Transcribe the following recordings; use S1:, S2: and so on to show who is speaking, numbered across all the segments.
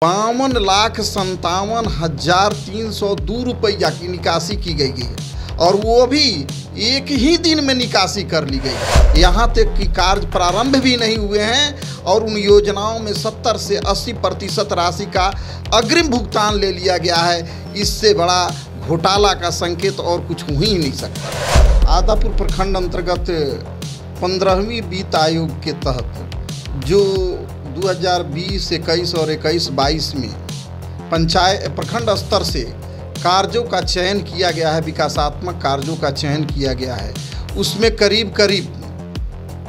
S1: 52,57,302 की निकासी की गई है और वो भी एक ही दिन में निकासी कर ली गई। यहाँ तक कि कार्य प्रारंभ भी नहीं हुए हैं और उन योजनाओं में 70 से 80% राशि का अग्रिम भुगतान ले लिया गया है। इससे बड़ा घोटाला का संकेत और कुछ हो ही नहीं सकता। आदापुर प्रखंड अंतर्गत 15वीं वित्त आयोग के तहत जो 2020-21 और 21-22 में पंचायत प्रखंड स्तर से कार्यों का चयन किया गया है, विकासात्मक कार्यों का चयन किया गया है, उसमें करीब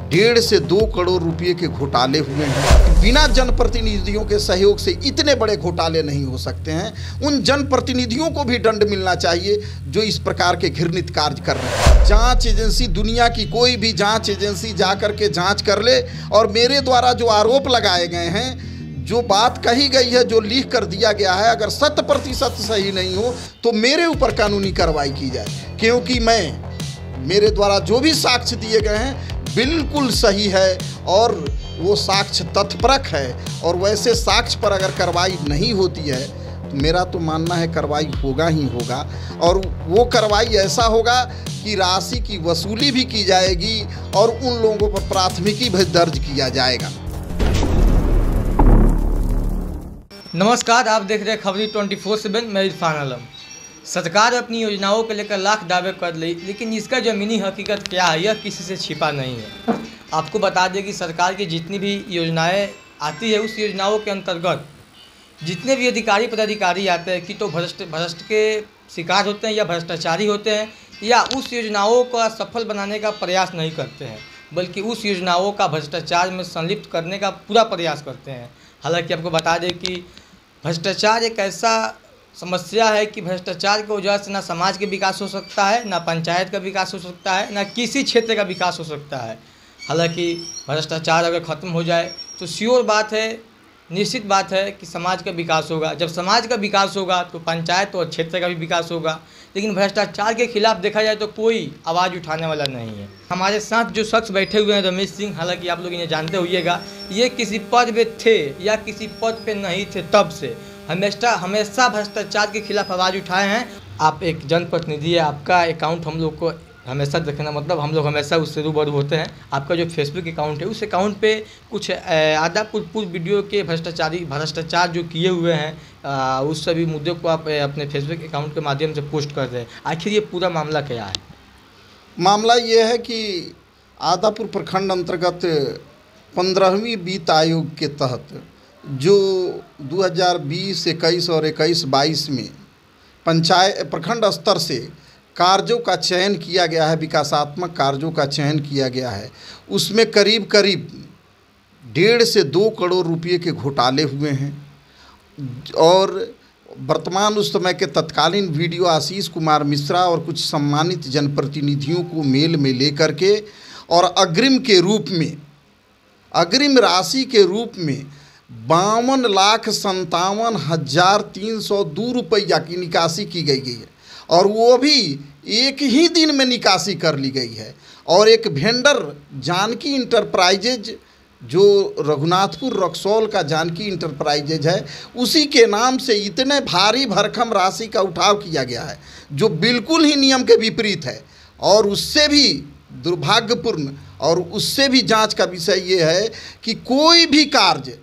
S1: 1.5 से 2 करोड़ रुपए के घोटाले हुए हैं। बिना जनप्रतिनिधियों के सहयोग से इतने बड़े घोटाले नहीं हो सकते हैं। उन जनप्रतिनिधियों को भी दंड मिलना चाहिए जो इस प्रकार के घृणित कार्य कर रहे हैं। जांच एजेंसी, दुनिया की कोई भी जांच एजेंसी जाकर के जांच कर ले और मेरे द्वारा जो आरोप लगाए गए हैं, जो बात कही गई है, जो लिख कर दिया गया है, अगर 100% सही नहीं हो तो मेरे ऊपर कानूनी कार्रवाई की जाए, क्योंकि मेरे द्वारा जो भी साक्ष्य दिए गए हैं बिल्कुल सही है और वो साक्ष्य तथ्यपरक है। और वैसे साक्ष्य पर अगर कार्रवाई नहीं होती है तो मेरा तो मानना है कार्रवाई होगा ही होगा, और वो कार्रवाई ऐसा होगा कि राशि की वसूली भी की जाएगी और उन लोगों पर प्राथमिकी भी दर्ज किया जाएगा।
S2: नमस्कार, आप देख रहे हैं खबरी 24/7। मैं इरफान आलम। सरकार अपनी योजनाओं को लेकर लाख दावे कर ली, लेकिन इसका ज़मीनी हकीकत क्या है यह किसी से छिपा नहीं है। आपको बता दें कि सरकार की जितनी भी योजनाएं आती है उस योजनाओं के अंतर्गत जितने भी अधिकारी पदाधिकारी आते हैं कि तो भ्रष्ट के शिकार होते हैं या भ्रष्टाचारी होते हैं, या उस योजनाओं का सफल बनाने का प्रयास नहीं करते हैं, बल्कि उस योजनाओं का भ्रष्टाचार में संलिप्त करने का पूरा प्रयास करते हैं। हालांकि आपको बता दें कि भ्रष्टाचार एक ऐसा समस्या है कि भ्रष्टाचार की वजह से ना समाज का विकास हो सकता है, ना पंचायत का विकास हो सकता है, ना किसी क्षेत्र का विकास हो सकता है। हालांकि भ्रष्टाचार अगर ख़त्म हो जाए तो श्योर बात है, निश्चित बात है कि समाज का विकास होगा। जब समाज का विकास होगा तो पंचायत और क्षेत्र का भी विकास होगा। लेकिन भ्रष्टाचार के खिलाफ देखा जाए तो कोई आवाज़ उठाने वाला नहीं है। हमारे साथ जो शख्स बैठे हुए हैं रमेश सिंह, हालांकि आप लोग इन्हें जानते होइएगा, ये किसी पद पे थे या किसी पद पे नहीं थे, तब से हमेशा भ्रष्टाचार के खिलाफ आवाज़ उठाए हैं। आप एक जनप्रतिनिधि है, आपका अकाउंट हम लोग को हमेशा देखना, मतलब हम लोग हमेशा उससे रूबरू होते हैं। आपका जो फेसबुक अकाउंट है उस अकाउंट पे कुछ आदापुर वीडियो के भ्रष्टाचार जो किए हुए हैं उस सभी मुद्दों को आप अपने फेसबुक अकाउंट के माध्यम से पोस्ट कर रहे हैं। आखिर ये पूरा मामला क्या है?
S1: मामला ये है कि आदापुर प्रखंड अंतर्गत 15वीं वित्त आयोग के तहत जो 2020-21 और 21-22 में पंचायत प्रखंड स्तर से कार्यों का चयन किया गया है, विकासात्मक कार्यों का चयन किया गया है, उसमें करीब 1.5 से 2 करोड़ रुपए के घोटाले हुए हैं। और वर्तमान उस समय के तत्कालीन वीडियो आशीष कुमार मिश्रा और कुछ सम्मानित जनप्रतिनिधियों को मेल में लेकर के और अग्रिम राशि के रूप में 52,57,302 रुपया की निकासी की गई है और वो भी एक ही दिन में निकासी कर ली गई है। और एक वेंडर जानकी इंटरप्राइजेज, जो रघुनाथपुर रक्सौल का जानकी इंटरप्राइजेज है, उसी के नाम से इतने भारी भरकम राशि का उठाव किया गया है जो बिल्कुल ही नियम के विपरीत है। और उससे भी दुर्भाग्यपूर्ण और उससे भी जांच का विषय ये है कि कोई भी कार्य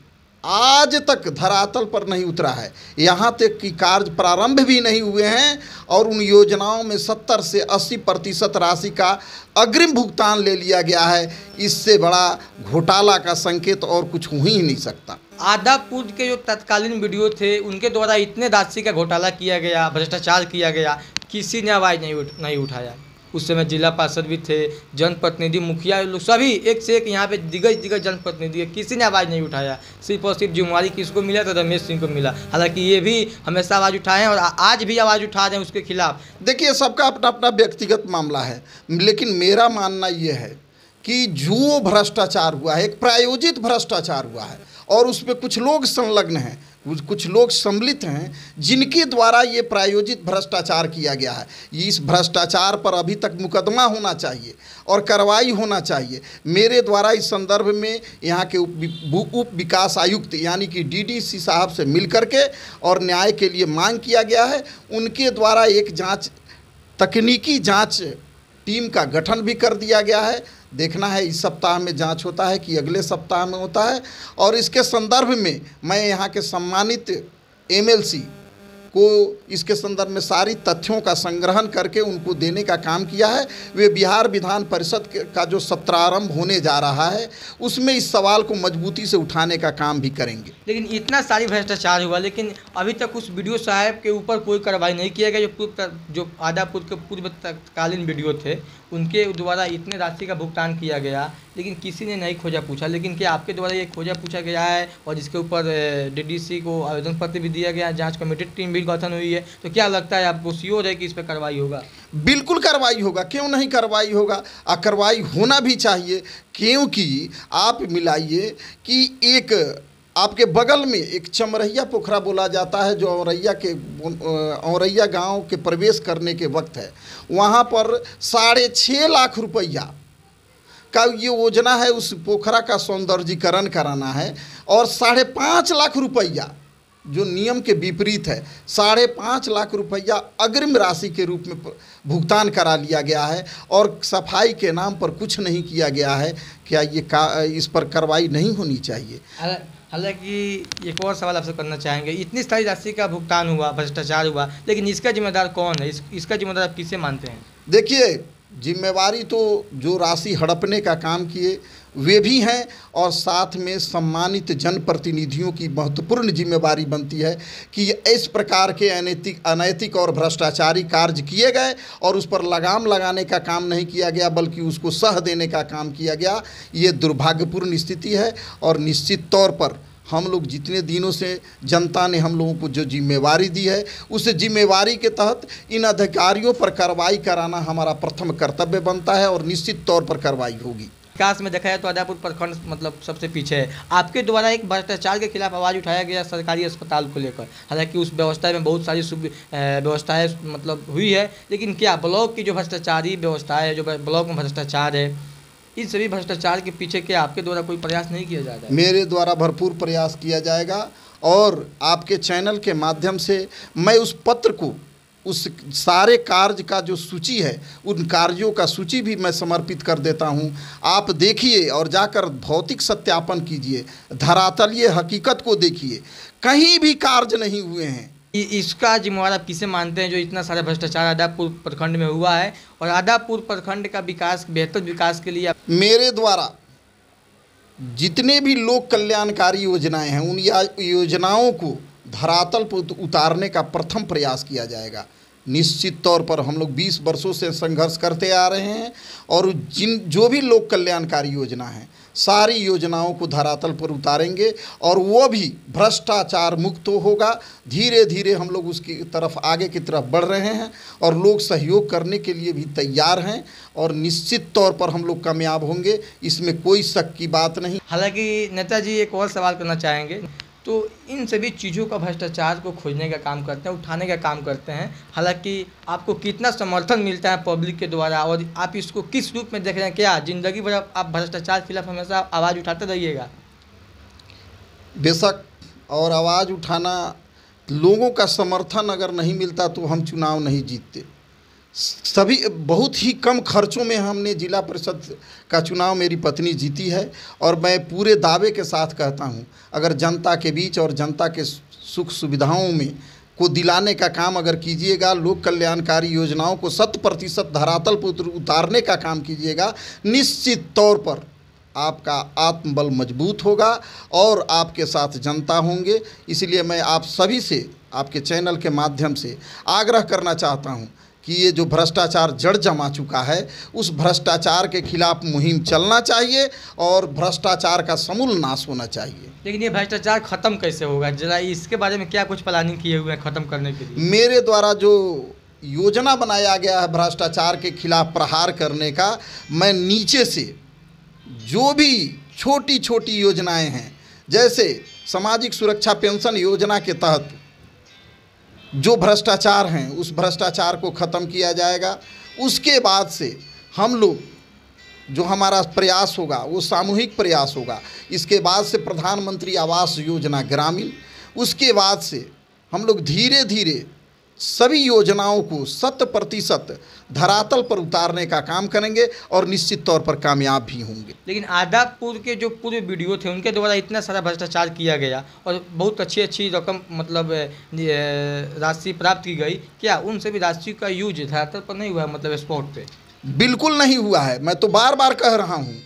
S1: आज तक धरातल पर नहीं उतरा है। यहाँ तक कि कार्य प्रारंभ भी नहीं हुए हैं और उन योजनाओं में 70 से 80% राशि का अग्रिम भुगतान ले लिया गया है। इससे बड़ा घोटाला का संकेत और कुछ हो ही नहीं सकता।
S2: आदापुर के जो तत्कालीन वीडियो थे उनके द्वारा इतने राशि का घोटाला किया गया, भ्रष्टाचार किया गया, किसी ने आवाज़ नहीं उठाया। उस समय जिला पार्षद भी थे, जनप्रतिनिधि, मुखिया, लोग सभी एक से एक यहाँ पे दिग्गज जनप्रतिनिधि है, किसी ने आवाज़ नहीं उठाया। सिर्फ और सिर्फ जिम्मेवारी किसको मिला तो रमेश सिंह को मिला। हालांकि ये भी हमेशा आवाज़ उठाए हैं और आज भी आवाज़ उठा रहे हैं उसके खिलाफ।
S1: देखिए, सबका अपना अपना व्यक्तिगत मामला है, लेकिन मेरा मानना ये है कि जो भ्रष्टाचार हुआ है एक प्रायोजित भ्रष्टाचार हुआ है और उसमें कुछ लोग संलग्न हैं। कुछ लोग सम्मिलित हैं जिनके द्वारा ये प्रायोजित भ्रष्टाचार किया गया है। इस भ्रष्टाचार पर अभी तक मुकदमा होना चाहिए और कार्रवाई होना चाहिए। मेरे द्वारा इस संदर्भ में यहाँ के उप विकास आयुक्त यानी कि डीडीसी साहब से मिलकर के और न्याय के लिए मांग किया गया है। उनके द्वारा एक तकनीकी जांच टीम का गठन भी कर दिया गया है। देखना है इस सप्ताह में जांच होता है कि अगले सप्ताह में होता है। और इसके संदर्भ में मैं यहाँ के सम्मानित एमएलसी को इसके संदर्भ में सारी तथ्यों का संग्रहण करके उनको देने का काम किया है। वे बिहार विधान परिषद का जो सत्रारंभ होने जा रहा है उसमें इस सवाल को मजबूती से उठाने का काम भी करेंगे।
S2: लेकिन इतना सारी भ्रष्टाचार हुआ, लेकिन अभी तक उस वीडियो साहब के ऊपर कोई कार्रवाई नहीं किया गया। जो आदापुर के पूर्वकालीन वीडियो थे उनके द्वारा इतने राशि का भुगतान किया गया, लेकिन किसी ने नहीं खोजा पूछा। लेकिन क्या आपके द्वारा ये खोजा पूछा गया है और इसके ऊपर डीडीसी को आवेदन पत्र भी दिया गया, जांच कमेटी टीम भी गठन हुई है, तो क्या लगता है आपको श्योर है कि इस पर कार्रवाई होगा?
S1: बिल्कुल कार्रवाई होगा, क्यों नहीं कार्रवाई होगा। कार्रवाई होना भी चाहिए, क्योंकि आप मिलाइए कि एक आपके बगल में एक चमरहिया पोखरा बोला जाता है जो औरैया गांव के प्रवेश करने के वक्त है। वहां पर 6.5 लाख रुपया का ये योजना है, उस पोखरा का सौंदर्यीकरण कराना है। और 5.5 लाख रुपया जो नियम के विपरीत है, 5.5 लाख रुपया अग्रिम राशि के रूप में भुगतान करा लिया गया है और सफाई के नाम पर कुछ नहीं किया गया है। क्या इस पर कार्रवाई नहीं होनी चाहिए?
S2: हालांकि एक और सवाल आपसे करना चाहेंगे, इतनी सारी राशि का भुगतान हुआ, भ्रष्टाचार हुआ, लेकिन इसका जिम्मेदार कौन है? इसका जिम्मेदार आप किसे मानते हैं?
S1: देखिए, जिम्मेवारी तो जो राशि हड़पने का काम किए वे भी हैं और साथ में सम्मानित जनप्रतिनिधियों की महत्वपूर्ण जिम्मेवारी बनती है कि इस प्रकार के अनैतिक और भ्रष्टाचारी कार्य किए गए और उस पर लगाम लगाने का काम नहीं किया गया, बल्कि उसको सह देने का काम किया गया। ये दुर्भाग्यपूर्ण स्थिति है और निश्चित तौर पर हम लोग जितने दिनों से जनता ने हम लोगों को जो जिम्मेवारी दी है, उस जिम्मेवारी के तहत इन अधिकारियों पर कार्रवाई कराना हमारा प्रथम कर्तव्य बनता है और निश्चित तौर पर कार्रवाई होगी।
S2: विकास में देखा जाए तो आदापुर प्रखंड मतलब सबसे पीछे है। आपके द्वारा एक भ्रष्टाचार के खिलाफ आवाज़ उठाया गया सरकारी अस्पताल को लेकर, हालांकि उस व्यवस्था में बहुत सारी व्यवस्थाएं मतलब हुई है, लेकिन क्या ब्लॉक की जो भ्रष्टाचारी व्यवस्था है, जो ब्लॉक में भ्रष्टाचार है, इन सभी भ्रष्टाचार के पीछे क्या आपके द्वारा कोई प्रयास नहीं किया जा रहा है?
S1: मेरे द्वारा भरपूर प्रयास किया जाएगा और आपके चैनल के माध्यम से मैं उस पत्र को, उस सारे कार्य का जो सूची है, उन कार्यों का सूची भी मैं समर्पित कर देता हूं। आप देखिए और जाकर भौतिक सत्यापन कीजिए, धरातलीय हकीकत को देखिए, कहीं भी कार्य नहीं हुए हैं।
S2: इसका जिम्मेवार आप किसे मानते हैं जो इतना सारा भ्रष्टाचार आदापुर प्रखंड में हुआ है और आदापुर प्रखंड का विकास, बेहतर विकास के लिए
S1: मेरे द्वारा जितने भी लोक कल्याणकारी योजनाएं हैं उन योजनाओं को धरातल पर उतारने का प्रथम प्रयास किया जाएगा। निश्चित तौर पर हम लोग 20 वर्षों से संघर्ष करते आ रहे हैं और जो भी लोक कल्याणकारी योजना है सारी योजनाओं को धरातल पर उतारेंगे और वो भी भ्रष्टाचार मुक्त होगा। धीरे धीरे हम लोग उसकी तरफ, आगे की तरफ बढ़ रहे हैं और लोग सहयोग करने के लिए भी तैयार हैं और निश्चित तौर पर हम लोग कामयाब होंगे, इसमें कोई शक की बात नहीं।
S2: हालांकि नेताजी एक और सवाल करना चाहेंगे, तो इन सभी चीज़ों का, भ्रष्टाचार को खोजने का काम करते हैं, उठाने का काम करते हैं, हालांकि आपको कितना समर्थन मिलता है पब्लिक के द्वारा और आप इसको किस रूप में देख रहे हैं? क्या जिंदगी भर आप भ्रष्टाचार के खिलाफ हमेशा आवाज़ उठाते रहिएगा?
S1: बेशक, और आवाज़ उठाना, लोगों का समर्थन अगर नहीं मिलता तो हम चुनाव नहीं जीतते। सभी बहुत ही कम खर्चों में हमने जिला परिषद का चुनाव मेरी पत्नी जीती है और मैं पूरे दावे के साथ कहता हूं, अगर जनता के बीच और जनता के सुख सुविधाओं में को दिलाने का काम अगर कीजिएगा, लोक कल्याणकारी योजनाओं को 100% धरातल पर उतारने का काम कीजिएगा, निश्चित तौर पर आपका आत्मबल मजबूत होगा और आपके साथ जनता होंगे। इसलिए मैं आप सभी से, आपके चैनल के माध्यम से आग्रह करना चाहता हूं कि ये जो भ्रष्टाचार जड़ जमा चुका है, उस भ्रष्टाचार के खिलाफ मुहिम चलना चाहिए और भ्रष्टाचार का समूल नाश होना चाहिए।
S2: लेकिन ये भ्रष्टाचार खत्म कैसे होगा? जरा इसके बारे में क्या कुछ प्लानिंग किए हुए हैं खत्म करने के लिए?
S1: मेरे द्वारा जो योजना बनाया गया है भ्रष्टाचार के खिलाफ प्रहार करने का, मैं नीचे से जो भी छोटी छोटी योजनाएं हैं, जैसे सामाजिक सुरक्षा पेंशन योजना के तहत जो भ्रष्टाचार हैं उस भ्रष्टाचार को ख़त्म किया जाएगा। उसके बाद से हम लोग जो हमारा प्रयास होगा वो सामूहिक प्रयास होगा। इसके बाद से प्रधानमंत्री आवास योजना ग्रामीण, उसके बाद से हम लोग धीरे धीरे सभी योजनाओं को 100% धरातल पर उतारने का काम करेंगे और निश्चित तौर पर कामयाब भी होंगे।
S2: लेकिन आदापुर के जो पूर्व वीडियो थे उनके द्वारा इतना सारा भ्रष्टाचार किया गया और बहुत अच्छी रकम मतलब राशि प्राप्त की गई, क्या उन सभी राशि का यूज धरातल पर नहीं हुआ, मतलब स्पॉट पे?
S1: बिल्कुल नहीं हुआ है। मैं तो बार बार कह रहा हूँ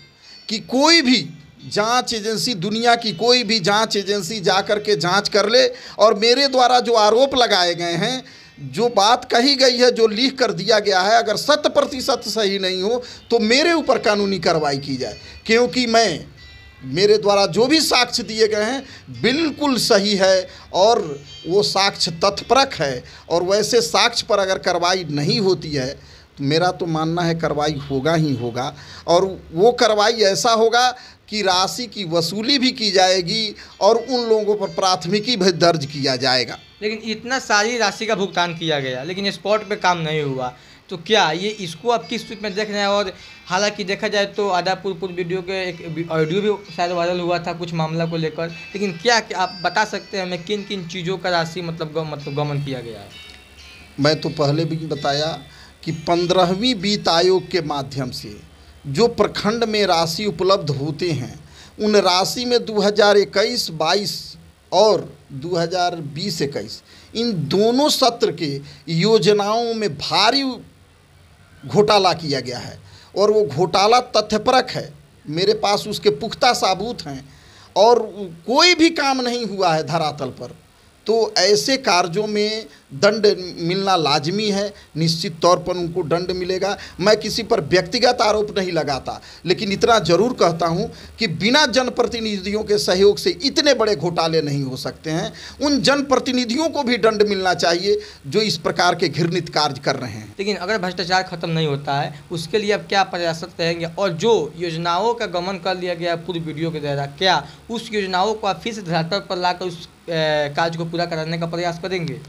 S1: कि कोई भी जांच एजेंसी, दुनिया की कोई भी जांच एजेंसी जा कर के जांच कर ले और मेरे द्वारा जो आरोप लगाए गए हैं, जो बात कही गई है, जो लिख कर दिया गया है, अगर 100% सही नहीं हो तो मेरे ऊपर कानूनी कार्रवाई की जाए, क्योंकि मेरे द्वारा जो भी साक्ष्य दिए गए हैं बिल्कुल सही है और वो साक्ष्य तथ्यपरक है। और वैसे साक्ष्य पर अगर कार्रवाई नहीं होती है तो मेरा तो मानना है कार्रवाई होगा ही होगा, और वो कार्रवाई ऐसा होगा कि राशि की वसूली भी की जाएगी और उन लोगों पर प्राथमिकी भी दर्ज किया जाएगा।
S2: लेकिन इतना सारी राशि का भुगतान किया गया लेकिन स्पॉट पे काम नहीं हुआ, तो क्या ये इसको आप किस रूप में देख रहे हैं? और हालांकि देखा जाए तो आदापुर पूर्व वीडियो के एक ऑडियो भी शायद वायरल हुआ था कुछ मामला को लेकर, लेकिन क्या आप बता सकते हैं हमें किन किन चीज़ों का राशि मतलब गमन किया गया है?
S1: मैं तो पहले भी बताया कि 15वीं वित्त आयोग के माध्यम से जो प्रखंड में राशि उपलब्ध होते हैं उन राशि में 2021-22 और 2020-21 इन दोनों सत्र के योजनाओं में भारी घोटाला किया गया है और वो घोटाला तथ्यपरक है। मेरे पास उसके पुख्ता सबूत हैं और कोई भी काम नहीं हुआ है धरातल पर। तो ऐसे कार्यों में दंड मिलना लाजमी है, निश्चित तौर पर उनको दंड मिलेगा। मैं किसी पर व्यक्तिगत आरोप नहीं लगाता, लेकिन इतना जरूर कहता हूं कि बिना जनप्रतिनिधियों के सहयोग से इतने बड़े घोटाले नहीं हो सकते हैं। उन जनप्रतिनिधियों को भी दंड मिलना चाहिए जो इस प्रकार के घृणित कार्य कर रहे हैं।
S2: लेकिन अगर भ्रष्टाचार खत्म नहीं होता है उसके लिए अब क्या प्रयासरत रहेंगे? और जो योजनाओं का गमन कर लिया गया पूरी वीडियो के द्वारा, क्या उस योजनाओं को आप फिर से धरातल पर लाकर उस कार्य को पूरा कराने का प्रयास करेंगे?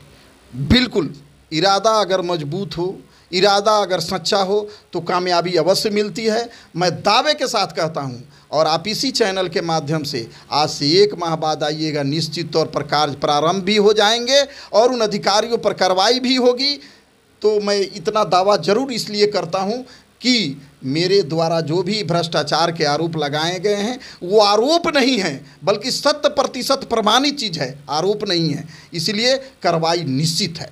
S1: बिल्कुल। इरादा अगर मजबूत हो, इरादा अगर सच्चा हो तो कामयाबी अवश्य मिलती है। मैं दावे के साथ कहता हूं और आप इसी चैनल के माध्यम से आज से 1 माह बाद आइएगा, निश्चित तौर पर कार्य प्रारंभ भी हो जाएंगे और उन अधिकारियों पर कार्रवाई भी होगी। तो मैं इतना दावा जरूर इसलिए करता हूं कि मेरे द्वारा जो भी भ्रष्टाचार के आरोप लगाए गए हैं वो आरोप नहीं है बल्कि 100% प्रमाणित चीज़ है, आरोप नहीं है, इसलिए कार्रवाई निश्चित है।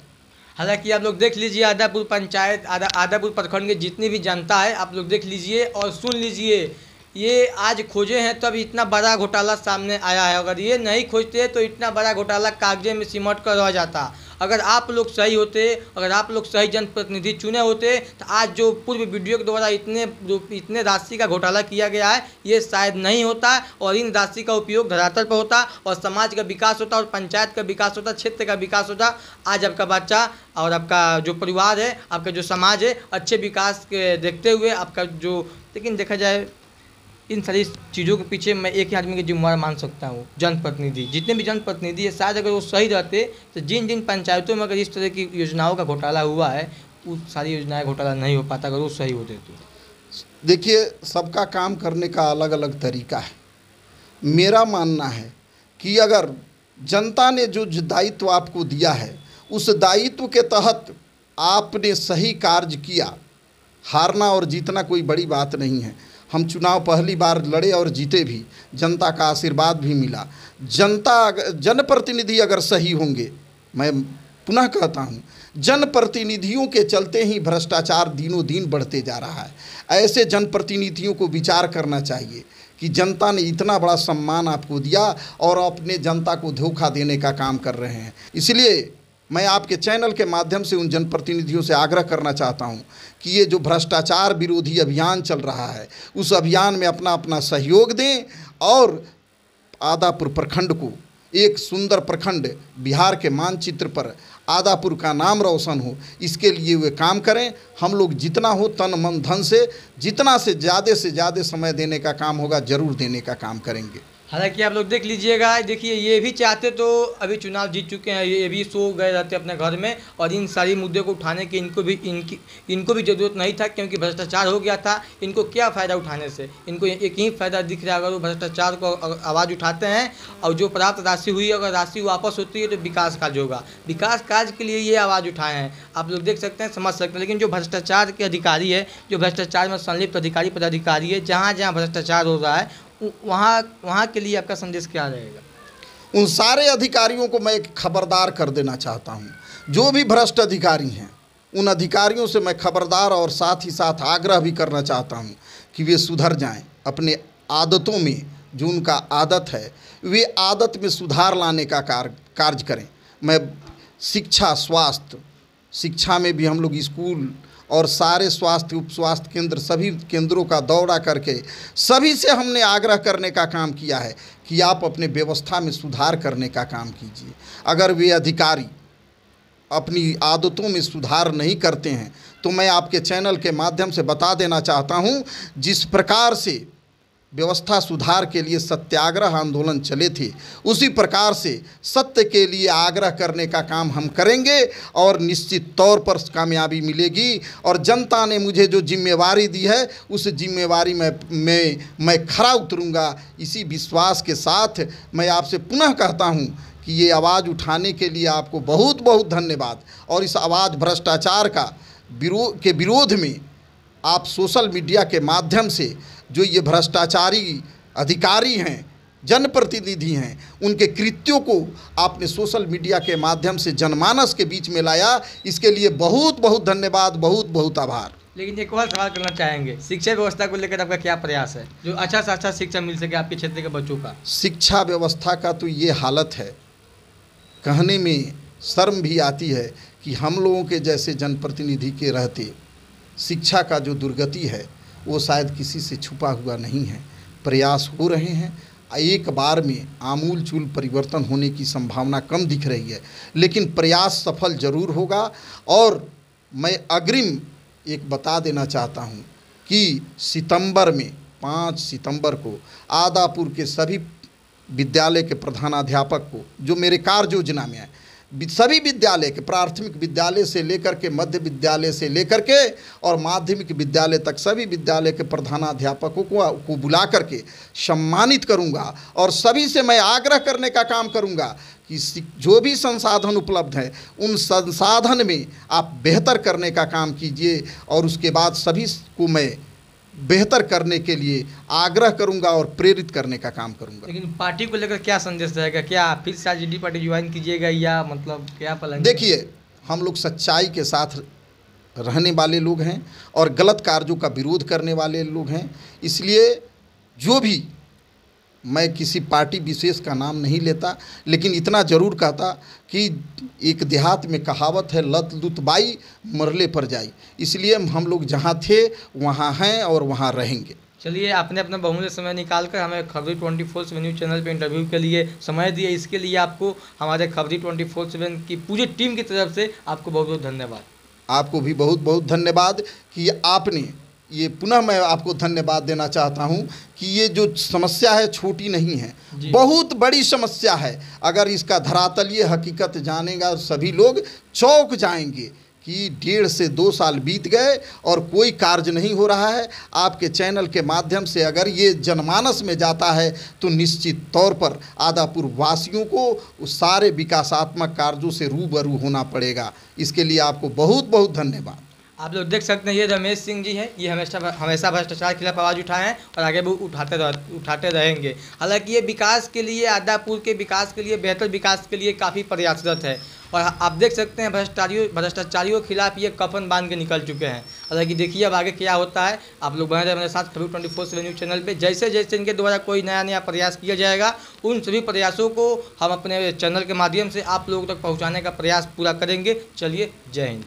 S2: हालांकि आप लोग देख लीजिए आदापुर पंचायत आदापुर प्रखंड की जितनी भी जनता है, आप लोग देख लीजिए और सुन लीजिए, ये आज खोजे हैं तब इतना बड़ा घोटाला सामने आया है। अगर ये नहीं खोजते तो इतना बड़ा घोटाला कागजे में सिमट कर रह जाता। अगर आप लोग सही होते, अगर आप लोग सही जनप्रतिनिधि चुने होते तो आज जो पूर्व वीडियो के द्वारा इतने राशि का घोटाला किया गया है ये शायद नहीं होता और इन राशि का उपयोग धरातल पर होता और समाज का विकास होता और पंचायत का विकास होता, क्षेत्र का विकास होता। आज आपका बच्चा और आपका जो परिवार है, आपका जो समाज है, अच्छे विकास के देखते हुए आपका जो, लेकिन देखा जाए इन सारी चीज़ों के पीछे मैं एक ही आदमी की जिम्मेवार मान सकता हूँ, जनप्रतिनिधि। जितने भी जनप्रतिनिधि है शायद अगर वो सही रहते तो जिन जिन पंचायतों में अगर इस तरह की योजनाओं का घोटाला हुआ है वो सारी योजनाएं घोटाला नहीं हो पाता अगर वो सही होते तो।
S1: देखिए, सबका काम करने का अलग अलग तरीका है। मेरा मानना है कि अगर जनता ने जो दायित्व आपको दिया है उस दायित्व के तहत आपने सही कार्य किया, हारना और जीतना कोई बड़ी बात नहीं है। हम चुनाव पहली बार लड़े और जीते भी, जनता का आशीर्वाद भी मिला। जनप्रतिनिधि अगर सही होंगे, मैं पुनः कहता हूँ, जनप्रतिनिधियों के चलते ही भ्रष्टाचार दिनों दिन बढ़ते जा रहा है। ऐसे जनप्रतिनिधियों को विचार करना चाहिए कि जनता ने इतना बड़ा सम्मान आपको दिया और अपने जनता को धोखा देने का काम कर रहे हैं। इसलिए मैं आपके चैनल के माध्यम से उन जनप्रतिनिधियों से आग्रह करना चाहता हूं कि ये जो भ्रष्टाचार विरोधी अभियान चल रहा है उस अभियान में अपना अपना सहयोग दें और आदापुर प्रखंड को एक सुंदर प्रखंड, बिहार के मानचित्र पर आदापुर का नाम रोशन हो, इसके लिए वे काम करें। हम लोग जितना हो तन मन धन से जितना से ज़्यादा समय देने का काम होगा जरूर देने का काम करेंगे।
S2: हालांकि आप लोग देख लीजिएगा, देखिए ये भी चाहते तो अभी चुनाव जीत चुके हैं, ये भी सो गए रहते अपने घर में और इन सारी मुद्दे को उठाने की इनको भी ज़रूरत नहीं था, क्योंकि भ्रष्टाचार हो गया था। इनको क्या फ़ायदा उठाने से, इनको एक ही फ़ायदा दिख रहा है, अगर वो भ्रष्टाचार को आवाज़ उठाते हैं और जो प्राप्त राशि हुई अगर राशि वापस होती है तो विकास कार्य होगा। विकास कार्य के लिए ये आवाज़ उठाए हैं, आप लोग देख सकते हैं, समझ सकते हैं। लेकिन जो भ्रष्टाचार के अधिकारी है, जो भ्रष्टाचार में संलिप्त अधिकारी पदाधिकारी है, जहाँ जहाँ भ्रष्टाचार हो रहा है वहाँ के लिए आपका संदेश क्या रहेगा?
S1: उन सारे अधिकारियों को मैं एक खबरदार कर देना चाहता हूँ। जो भी भ्रष्ट अधिकारी हैं, उन अधिकारियों से मैं खबरदार और साथ ही साथ आग्रह भी करना चाहता हूँ कि वे सुधर जाएं अपने आदतों में। जो उनका आदत है, वे आदत में सुधार लाने का कार्य करें। मैं शिक्षा, स्वास्थ्य, शिक्षा में भी हम लोग स्कूल और सारे स्वास्थ्य उप स्वास्थ्य केंद्र, सभी केंद्रों का दौरा करके सभी से हमने आग्रह करने का काम किया है कि आप अपने व्यवस्था में सुधार करने का काम कीजिए। अगर वे अधिकारी अपनी आदतों में सुधार नहीं करते हैं तो मैं आपके चैनल के माध्यम से बता देना चाहता हूं, जिस प्रकार से व्यवस्था सुधार के लिए सत्याग्रह आंदोलन चले थे, उसी प्रकार से सत्य के लिए आग्रह करने का काम हम करेंगे और निश्चित तौर पर कामयाबी मिलेगी। और जनता ने मुझे जो जिम्मेवारी दी है, उस जिम्मेवारी में मैं खरा उतरूंगा। इसी विश्वास के साथ मैं आपसे पुनः कहता हूं कि ये आवाज़ उठाने के लिए आपको बहुत बहुत धन्यवाद। और इस आवाज़ भ्रष्टाचार का विरोध में आप सोशल मीडिया के माध्यम से जो ये भ्रष्टाचारी अधिकारी हैं, जनप्रतिनिधि हैं, उनके कृत्यों को आपने सोशल मीडिया के माध्यम से जनमानस के बीच में लाया, इसके लिए बहुत बहुत धन्यवाद, बहुत बहुत आभार।
S2: लेकिन एक और सवाल करना चाहेंगे, शिक्षा व्यवस्था को लेकर आपका क्या प्रयास है, जो अच्छा से अच्छा शिक्षा मिल सके आपके क्षेत्र के बच्चों का?
S1: शिक्षा व्यवस्था का तो ये हालत है, कहने में शर्म भी आती है कि हम लोगों के जैसे जनप्रतिनिधि के रहते शिक्षा का जो दुर्गति है वो शायद किसी से छुपा हुआ नहीं है। प्रयास हो रहे हैं, एक बार में आमूल चूल परिवर्तन होने की संभावना कम दिख रही है, लेकिन प्रयास सफल जरूर होगा। और मैं अग्रिम एक बता देना चाहता हूं कि सितंबर में 5 सितंबर को आदापुर के सभी विद्यालय के प्रधानाध्यापक को, जो मेरे कार्य योजना में है, सभी विद्यालय के, प्राथमिक विद्यालय से लेकर के मध्य विद्यालय से लेकर के और माध्यमिक विद्यालय तक सभी विद्यालय के प्रधानाध्यापकों को बुला करके सम्मानित करूंगा। और सभी से मैं आग्रह करने का काम करूंगा कि जो भी संसाधन उपलब्ध है, उन संसाधन में आप बेहतर करने का काम कीजिए। और उसके बाद सभी को मैं बेहतर करने के लिए आग्रह करूंगा और प्रेरित करने का काम करूंगा।
S2: लेकिन पार्टी को लेकर क्या संदेश रहेगा? क्या फिर से आरजेडी पार्टी ज्वाइन कीजिएगा या मतलब क्या प्लान?
S1: देखिए, हम लोग सच्चाई के साथ रहने वाले लोग हैं और गलत कार्यों का विरोध करने वाले लोग हैं। इसलिए जो भी, मैं किसी पार्टी विशेष का नाम नहीं लेता, लेकिन इतना ज़रूर कहता कि एक देहात में कहावत है, लत लुत बाई मरले पर जाई। इसलिए हम लोग जहाँ थे वहाँ हैं और वहाँ रहेंगे।
S2: चलिए, आपने अपना बहुमूल्य समय निकालकर हमें खबरी 24/7 न्यूज़ चैनल पे इंटरव्यू के लिए समय दिया, इसके लिए आपको हमारे खबरी 24/7 की पूरी टीम की तरफ से आपको बहुत बहुत धन्यवाद।
S1: आपको भी बहुत बहुत धन्यवाद कि आपने ये, पुनः मैं आपको धन्यवाद देना चाहता हूं कि ये जो समस्या है छोटी नहीं है, बहुत बड़ी समस्या है। अगर इसका धरातलीय हकीकत जानेगा सभी लोग चौंक जाएंगे कि 1.5 से 2 साल बीत गए और कोई कार्य नहीं हो रहा है। आपके चैनल के माध्यम से अगर ये जनमानस में जाता है तो निश्चित तौर पर आदापुर वासियों को उस सारे विकासात्मक कार्यों से रूबरू होना पड़ेगा। इसके लिए आपको बहुत बहुत धन्यवाद।
S2: आप लोग देख सकते हैं, ये रमेश सिंह जी हैं, ये हमेशा भ्रष्टाचार के खिलाफ आवाज़ उठाए हैं और आगे भी उठाते रहेंगे। हालांकि ये विकास के लिए, आदापुर के विकास के लिए, बेहतर विकास के लिए काफ़ी प्रयासरत है। और आप देख सकते हैं भ्रष्टाचारियों के खिलाफ ये कफन बांध के निकल चुके हैं। हालांकि देखिए अब आगे क्या होता है। आप लोग बने रहे मेरे साथ खबरी 24/7 न्यूज़ चैनल पे। जैसे जैसे इनके द्वारा कोई नया प्रयास किया जाएगा, उन सभी प्रयासों को हम अपने चैनल के माध्यम से आप लोगों तक पहुँचाने का प्रयास पूरा करेंगे। चलिए, जय हिंद।